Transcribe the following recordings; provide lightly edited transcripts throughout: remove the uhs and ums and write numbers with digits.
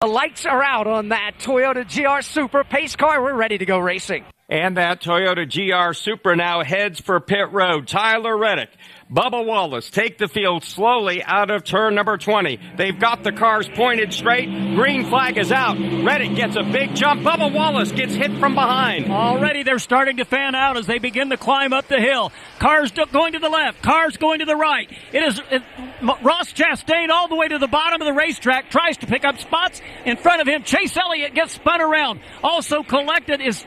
The lights are out on that Toyota GR Super pace car. We're ready to go racing. And that Toyota GR Supra now heads for pit road. Tyler Reddick, Bubba Wallace take the field slowly out of turn number 20. They've got the cars pointed straight. Green flag is out. Reddick gets a big jump. Bubba Wallace gets hit from behind. Already they're starting to fan out as they begin to climb up the hill. Cars going to the left. Cars going to the right. Ross Chastain all the way to the bottom of the racetrack. Tries to pick up spots in front of him. Chase Elliott gets spun around. Also collected is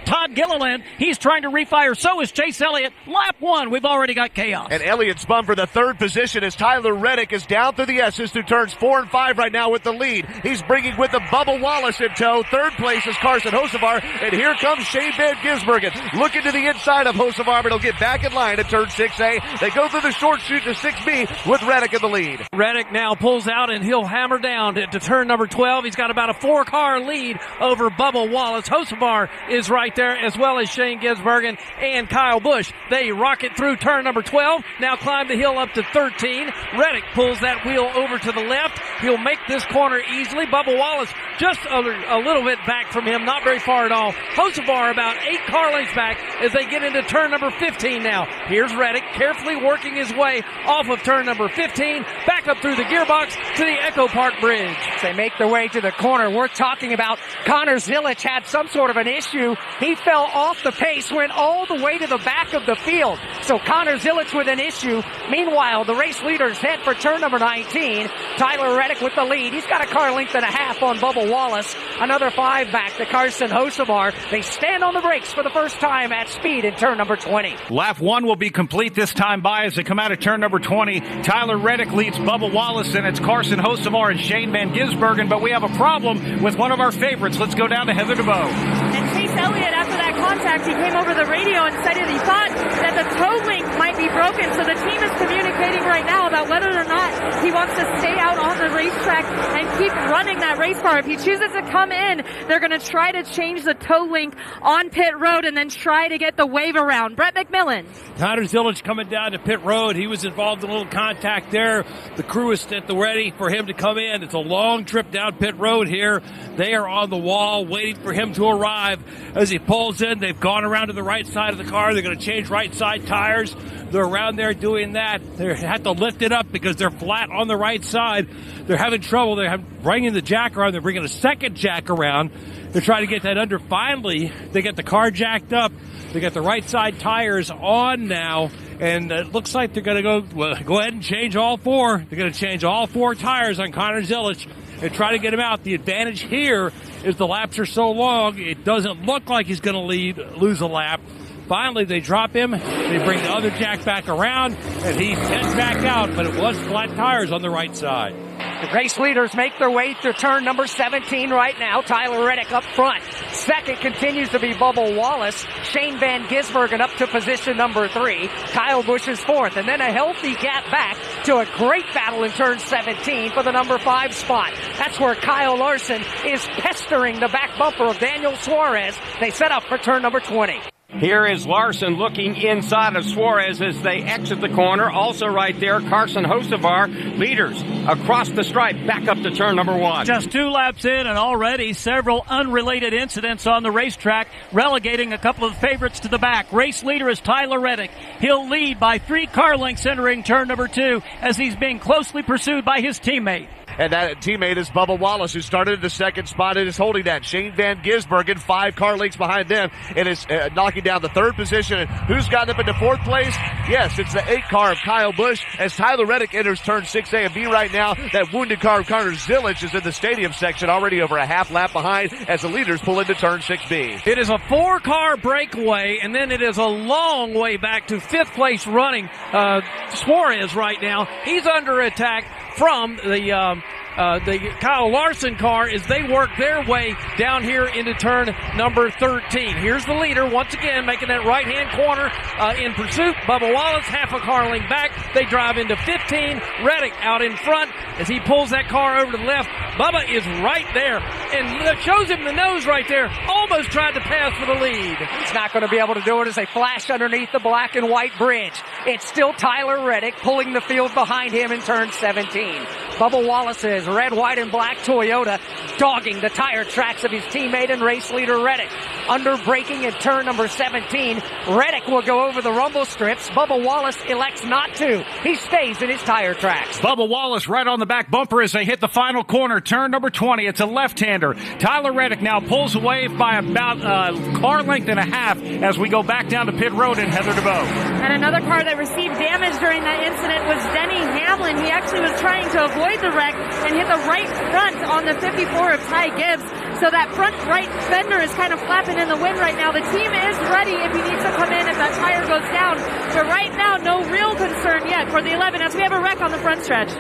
Todd Gilliland. He's trying to refire. So is Chase Elliott. Lap 1. We've already got chaos. And Elliott spun for the third position as Tyler Reddick is down through the S's through turns 4 and 5 right now with the lead. He's bringing with the Bubba Wallace in tow. Third place is Carson Hocevar. And here comes Shane Van Gisbergen. Looking to the inside of Hocevar, but he'll get back in line at turn 6A. They go through the short chute to 6B with Reddick in the lead. Reddick now pulls out and he'll hammer down to turn number 12. He's got about a 4-car lead over Bubba Wallace. Hocevar is right there, as well as Shane Gisbergen and Kyle Busch. They rocket through turn number 12, now climb the hill up to 13. Reddick pulls that wheel over to the left. He'll make this corner easily. Bubba Wallace just a little bit back from him, not very far at all. Hocevar about 8 car lengths back as they get into turn number 15 now. Here's Reddick carefully working his way off of turn number 15, back up through the gearbox to the EchoPark bridge. They make their way to the corner. We're talking about Connor Zilic had some sort of an issue. He fell off the pace, went all the way to the back of the field. So Connor Zilic with an issue. Meanwhile, the race leaders head for turn number 19. Tyler Reddick with the lead. He's got a car length and a half on Bubba Wallace. Another 5 back to Carson Hocevar. They stand on the brakes for the first time at speed in turn number 20. Lap 1 will be complete this time by as they come out of turn number 20. Tyler Reddick leads Bubba Wallace, and it's Carson Hocevar and Shane Van Gisbergen. But we have a problem with one of our favorites. Let's go down to Heather DeBow. And Chase Elliott, after that contact, he came over the radio and said that he thought that the tow link might be broken. So the team is communicating right now about whether or not he wants to stay out on the racetrack and keep running that race car. If he chooses to come in, they're going to try to change the tow link on pit road and then try to get the wave around. Brett McMillan. Connor Zilic coming down to pit road. He was involved in a little contact there. The crew is at the ready for him to come in. It's a long trip down pit road here. They are on the wall waiting for him to arrive. As he pulls in, they've gone around to the right side of the car. They're going to change right side tires. They're around there doing that. They have to lift it up because they're flat on the right side. They're having trouble. They're bringing the jack around. They're bringing a second jack around. They're trying to get that under. Finally, they get the car jacked up. They got the right side tires on now, and it looks like they're going to go ahead and change all 4. They're going to change all 4 tires on Connor Zilic and try to get him out. The advantage here is the laps are so long, it doesn't look like he's going to lose a lap. Finally, they drop him. They bring the other jack back around, and he heads back out, but it was flat tires on the right side. The race leaders make their way to turn number 17 right now. Tyler Reddick up front. Second continues to be Bubba Wallace. Shane Van Gisbergen up to position number 3. Kyle Busch is 4th. And then a healthy gap back to a great battle in turn 17 for the number 5 spot. That's where Kyle Larson is pestering the back bumper of Daniel Suarez. They set up for turn number 20. Here is Larson looking inside of Suarez as they exit the corner. Also right there, Carson Hocevar, leaders across the stripe, back up to turn number 1. Just 2 laps in and already several unrelated incidents on the racetrack, relegating a couple of favorites to the back. Race leader is Tyler Reddick. He'll lead by 3 car lengths entering turn number 2 as he's being closely pursued by his teammate. And that teammate is Bubba Wallace, who started in the second spot and is holding that. Shane Van Gisbergen, 5 car lengths behind them, and is knocking down the 3rd position. And who's gotten up into 4th place? Yes, it's the 8 car of Kyle Busch as Tyler Reddick enters turn 6A and B right now. That wounded car of Connor Zilic is in the stadium section, already over a half lap behind as the leaders pull into turn 6B. It is a 4-car breakaway, and then it is a long way back to 5th place running Suarez right now. He's under attack from the Kyle Larson car as they work their way down here into turn number 13. Here's the leader once again making that right-hand corner in pursuit. Bubba Wallace, half a car length back. They drive into 15. Reddick out in front as he pulls that car over to the left. Bubba is right there and shows him the nose right there. Almost tried to pass for the lead. He's not going to be able to do it as they flash underneath the black and white bridge. It's still Tyler Reddick pulling the field behind him in turn 17. Bubba Wallace's red, white, and black Toyota dogging the tire tracks of his teammate and race leader Reddick. Under braking at turn number 17, Reddick will go over the rumble strips. Bubba Wallace elects not to. He stays in his tire tracks. Bubba Wallace right on the back bumper as they hit the final corner, turn number 20. It's a left-hander. Tyler Reddick now pulls away by about a car length and a half as we go back down to pit road in Heather DeVoe. And another car that received damage during that incident was Denny Hamlin. He actually was trying to avoid the wreck and hit the right front on the 54 of Ty Gibbs. So that front right fender is kind of flapping in the wind right now. The team is ready if he needs to come in if that tire goes down. But right now, no real concern yet for the 11 as we have a wreck on the front stretch.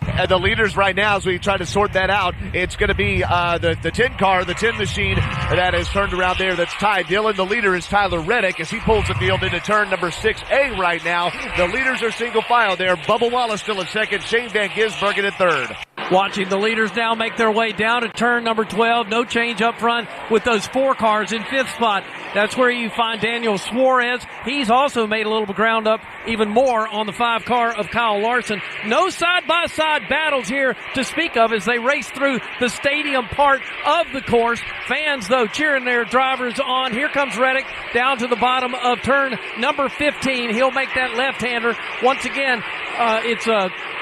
And the leaders right now, as we try to sort that out, it's going to be the 10 car, the 10 machine that has turned around there. That's Ty Dillon. The leader is Tyler Reddick as he pulls the field into turn number 6A right now. The leaders are single file there. Bubba Wallace still in second. Shane Van Gisbergen in third. Watching the leaders now make their way down to turn number 12. No change up front with those 4 cars in 5th spot. That's where you find Daniel Suarez. He's also made a little ground up even more on the 5 car of Kyle Larson. No side-by-side battles here to speak of as they race through the stadium part of the course. Fans, though, cheering their drivers on. Here comes Reddick down to the bottom of turn number 15. He'll make that left-hander. Once again, it's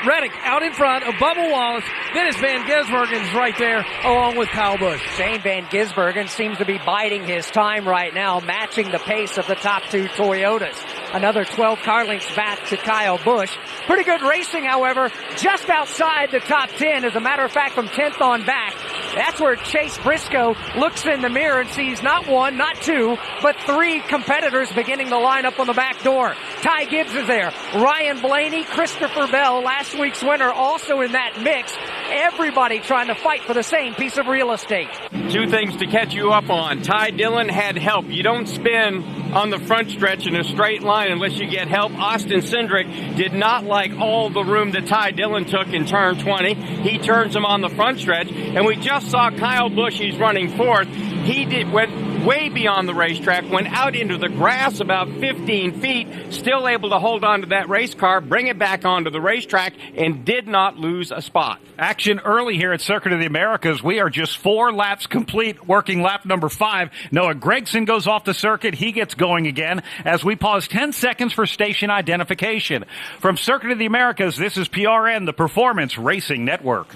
Reddick out in front of Bubba Wallace. Dennis Van Gisbergen's right there along with Kyle Busch. Shane Van Gisbergen seems to be biding his time right now, matching the pace of the top 2 Toyotas. Another 12 car lengths back to Kyle Busch. Pretty good racing, however, just outside the top 10. As a matter of fact, from 10th on back, that's where Chase Briscoe looks in the mirror and sees not 1, not 2, but 3 competitors beginning to line up on the back door. Ty Gibbs is there. Ryan Blaney, Christopher Bell, last week's winner, also in that mix. Everybody trying to fight for the same piece of real estate. 2 things to catch you up on. Ty Dillon had help. You don't spin on the front stretch in a straight line unless you get help. Austin Cindric did not like all the room that Ty Dillon took in turn 20. He turns him on the front stretch. And we just saw Kyle Busch. He's running 4th. He went way beyond the racetrack, went out into the grass about 15 feet, still able to hold on to that race car, bring it back onto the racetrack, and did not lose a spot. Action early here at Circuit of the Americas. We are just 4 laps complete, working lap number 5. Noah Gragson goes off the circuit. He gets going again as we pause 10 seconds for station identification. From Circuit of the Americas, this is PRN, the Performance Racing Network.